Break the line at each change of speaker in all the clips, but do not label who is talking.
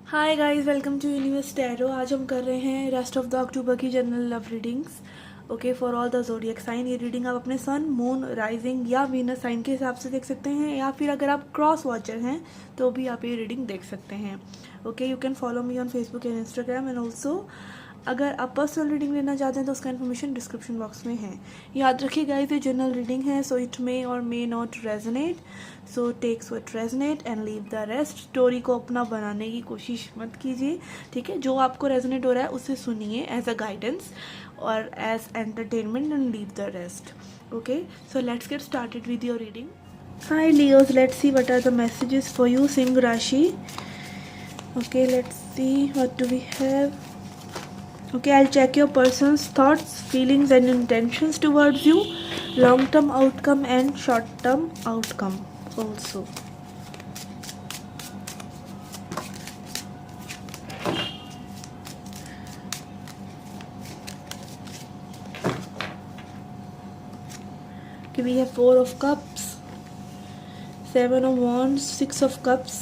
Hi guys, welcome to universe tarot. आज हम कर रहे हैं रेस्ट ऑफ द अक्टूबर की general love readings. Okay, for all the zodiac sign. ये रीडिंग आप अपने सन, मून, राइजिंग या वीनस साइन के हिसाब से देख सकते हैं, या फिर अगर आप क्रॉस वॉचर हैं तो भी आप ये रीडिंग देख सकते हैं। Okay, you can follow me on Facebook and Instagram, and also अगर आप पर्सनल रीडिंग लेना चाहते हैं तो उसका इन्फॉर्मेशन डिस्क्रिप्शन बॉक्स में है। याद रखिए गाइस, ये जनरल रीडिंग है, सो it may or may not resonate, so takes what resonate and leave the rest. Story को अपना बनाने की कोशिश मत कीजिए, ठीक है। जो आपको रेजोनेट हो रहा है उसे सुनिए एज अ गाइडेंस और as entertainment, and leave the rest. Okay, so let's get started with your reading. Hi Leos, let's see what are the messages for you, Singh Rashi. Okay, let's see what do we have. Okay, I'll check your person's thoughts, feelings and intentions towards you, long term outcome and short term outcome also. Okay, we have 4 of cups, 7 of wands, 6 of cups,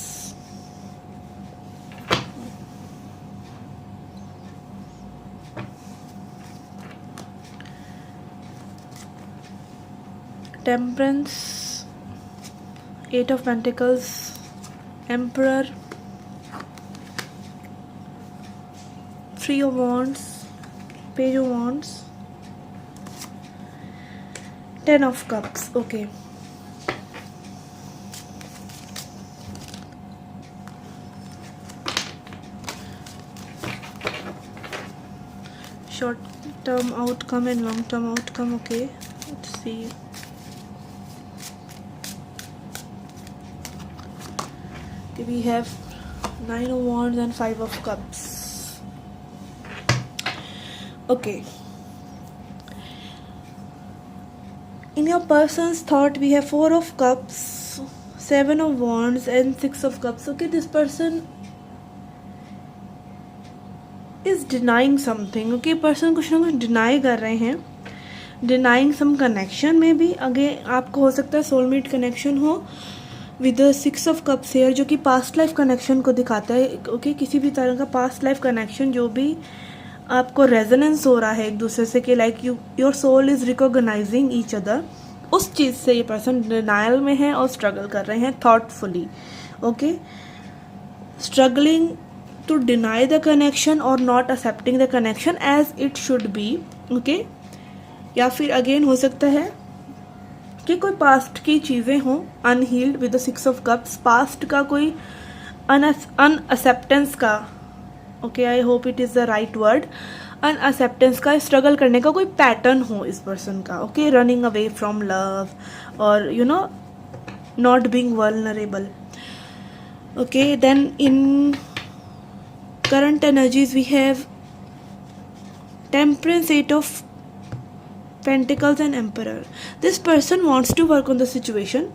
temperance, 8 of pentacles, emperor, 3 of wands, page of wands, 10 of cups. Okay, short term outcome and long term outcome. Okay, let's see. Okay, we have 9 of wands and 5 of cups. Okay, in your person's thought we have 4 of cups, 7 of wands and 6 of cups. Okay, this person is denying something. Okay, person कुछ ना कुछ deny कर रहे हैं, denying some connection में भी। आगे आपको हो सकता है सोलमेट कनेक्शन हो विद 6 ऑफ कप्स हेयर, जो कि पास्ट लाइफ कनेक्शन को दिखाता है। ओके, किसी भी तरह का पास्ट लाइफ कनेक्शन जो भी आपको रेजोनेंस हो रहा है एक दूसरे से, कि like your soul is recognizing each other, उस चीज़ से ये पर्सन डिनायल में है और स्ट्रगल कर रहे हैं thoughtfully. Okay, struggling to deny the connection और not accepting the connection as it should be. Okay, या फिर अगेन हो सकता है कि कोई पास्ट की चीज़ें हों unhealed with the 6 of cups, past का कोई अनअक्सेप्टेंस का, okay, I hope it is the right word, unacceptance का स्ट्रगल करने का कोई पैटर्न हो इस पर्सन का। Okay, running away from love और you know not being vulnerable. Okay, then in current energies we have temperance, 8 of pentacles and emperor. This person wants to work on the situation.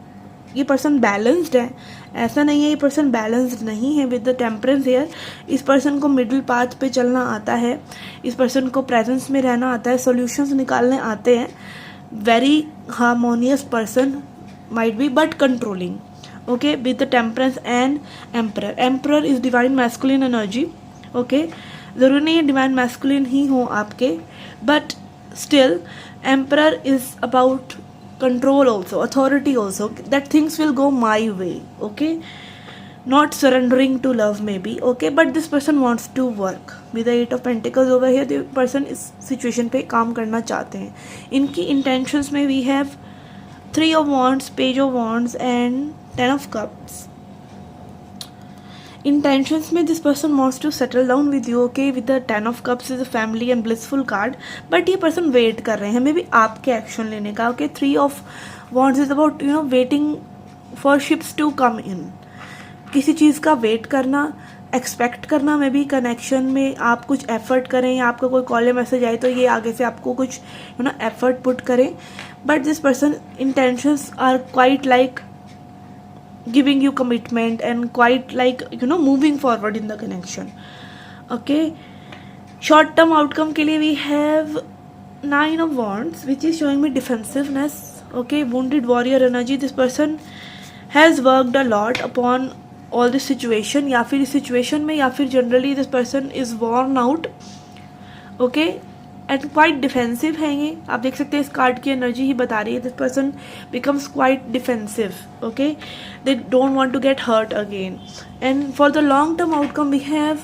ये person balanced है, ऐसा नहीं है ये person balanced नहीं है with the temperance hair. इस person को मिडिल पाथ पे चलना आता है, इस पर्सन को प्रेजेंस में रहना आता है, सॉल्यूशंस निकालने आते हैं। Very harmonious person might be, but controlling. Okay, with the temperance and emperor. Emperor is divine masculine energy. Okay, ज़रूरी नहीं है डिवाइन मैस्कुलिन ही हो आपके, but still emperor is about control also, authority also, that things will go my way. Okay, not surrendering to love maybe. Okay, but this person wants to work with the 8 of pentacles over here. The person इस situation पे काम करना चाहते हैं। इनकी intentions में we have 3 of wands, page of wands and 10 of cups. Intentions में this person wants to settle down with you. Okay, with the 10 of cups is a family and blissful card, but ये person wait कर रहे हैं may be आपके action लेने का। Okay, 3 of wands is about waiting for ships to come in. किसी चीज़ का wait करना, एक्सपेक्ट करना मे बी कनेक्शन में आप कुछ एफर्ट करें, या आपका कोई कॉल या मैसेज आए तो ये आगे से आपको कुछ एफर्ट पुट करें, but this person intentions are quite like giving you commitment and quite like moving forward in the connection. Okay, short term outcome के लिए we have 9 of wands, which is showing me defensiveness. Okay, wounded warrior energy. This person has worked a lot upon all this situation, या फिर इस situation में, या फिर generally this person is worn out, okay, and quite defensive है ये। आप देख सकते हैं इस कार्ड की एनर्जी ही बता रही है this person becomes quite defensive, okay, they don't want to get hurt again. And for the long term outcome we have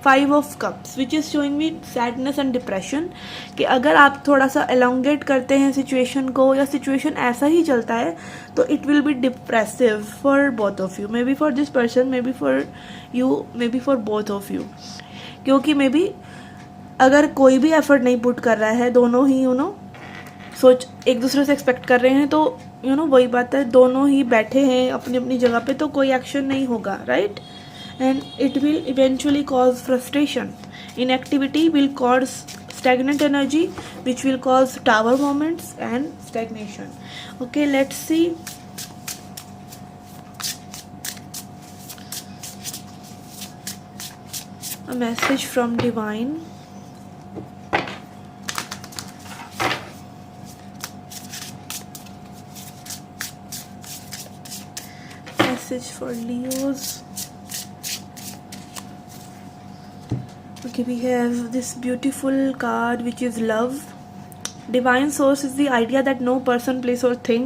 5 of cups which is showing me sadness and depression, कि अगर आप थोड़ा सा elongate करते हैं situation को, या situation ऐसा ही चलता है, तो it will be depressive for both of you, may be for this person, may be for you, may be for both of you. क्योंकि मे बी अगर कोई भी एफर्ट नहीं पुट कर रहा है, दोनों ही सोच एक दूसरे से एक्सपेक्ट कर रहे हैं, तो वही बात है, दोनों ही बैठे हैं अपनी अपनी जगह पे, तो कोई एक्शन नहीं होगा, right? And it will eventually cause frustration. Inactivity will cause stagnant energy which will cause tower moments and stagnation. Okay, let's see. A message from divine. Message for Leos. Okay, we have this beautiful card which is love. Divine source is the idea that no person, place or thing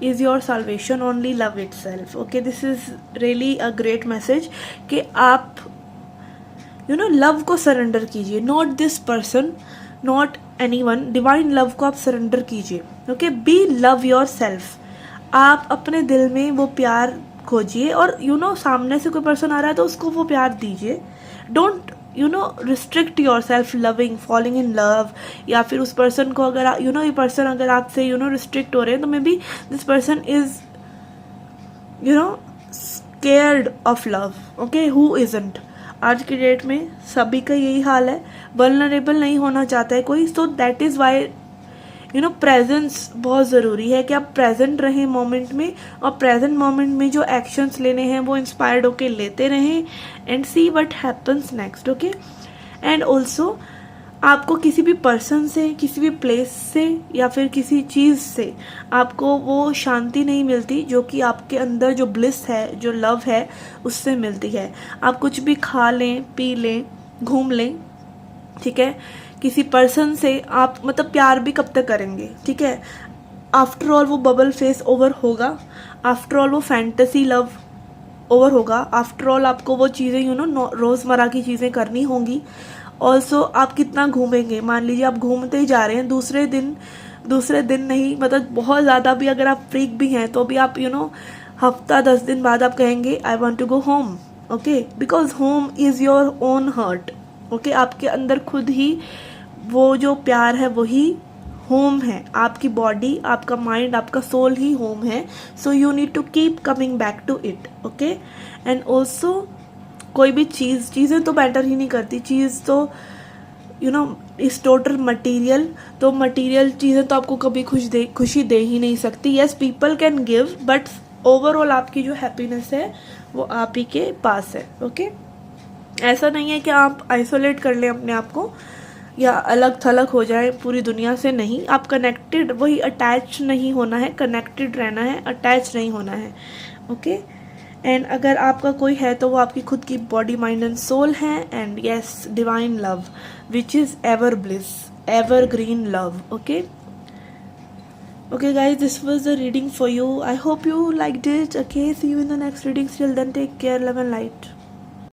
is your salvation, only love itself. Okay, this is really a great message कि आप love को surrender कीजिए, not this person, not anyone, divine love को आप surrender कीजिए। Okay, be love yourself. आप अपने दिल में वो प्यार खोजिए, और सामने से कोई पर्सन आ रहा है तो उसको वो प्यार दीजिए। Don't restrict your self loving, falling in love, या फिर उस पर्सन को अगर ये पर्सन अगर आपसे रिस्ट्रिक्ट हो रहे हैं, तो may be this person is scared of love. Okay, who isn't? आज की डेट में सभी का यही हाल है, वल्नरेबल नहीं होना चाहता है कोई, so that is why presence बहुत ज़रूरी है कि आप प्रेजेंट रहें मोमेंट में, और प्रेजेंट मोमेंट में जो एक्शंस लेने हैं वो इंस्पायर्ड होके लेते रहें, and see what happens next. Okay, and also आपको किसी भी पर्सन से, किसी भी प्लेस से, या फिर किसी चीज़ से आपको वो शांति नहीं मिलती जो कि आपके अंदर जो ब्लिस है, जो लव है, उससे मिलती है। आप कुछ भी खा लें, पी लें, घूम लें, ठीक है, किसी पर्सन से आप प्यार भी कब तक करेंगे, ठीक है? आफ्टर ऑल वो बबल फेस ओवर होगा, आफ्टर ऑल वो फैंटेसी लव ओवर होगा, आफ्टर ऑल आपको वो चीज़ें रोज़मर्रा की चीज़ें करनी होंगी। ऑल्सो आप कितना घूमेंगे? मान लीजिए आप घूमते ही जा रहे हैं, दूसरे दिन नहीं, बहुत ज़्यादा भी अगर आप फ्रीक भी हैं तो भी आप हफ्ता 10 दिन बाद आप कहेंगे I want to go home. Okay, because home is your own hurt. Okay, आपके अंदर खुद ही वो जो प्यार है वही होम है। आपकी बॉडी, आपका माइंड, आपका सोल ही होम है। So you need to keep coming back to it. Okay, and also कोई भी चीज़ें तो मैटर ही नहीं करती। चीज़ तो इस टोटल मटीरियल, तो मटीरियल चीज़ें तो आपको कभी खुशी दे ही नहीं सकती। Yes, people can give, but overall आपकी जो हैप्पीनेस है वो आप ही के पास है। ओके, ऐसा नहीं है कि आप आइसोलेट कर लें अपने आप को या अलग थलग हो जाए पूरी दुनिया से, नहीं। आप कनेक्टेड, वही अटैच नहीं होना है, कनेक्टेड रहना है, अटैच नहीं होना है। ओके, एंड अगर आपका कोई है तो वो आपकी खुद की बॉडी, माइंड एंड सोल है। And yes, divine love which is ever bliss, ever green love. Okay, okay guys, this was the reading for you. I hope you liked it. Okay, see you in the next reading. Till then, take care, love and light.